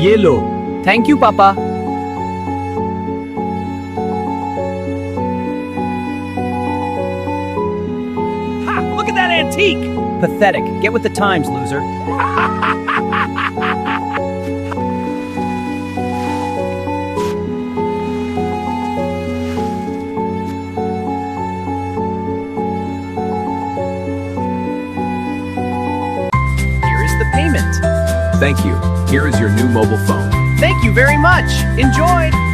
ये लो। Thank you, Papa. Ha! Look at that antique! Pathetic. Get with the times, loser. Here is the payment. Thank you. Here is your new mobile phone. Thank you very much. Enjoy!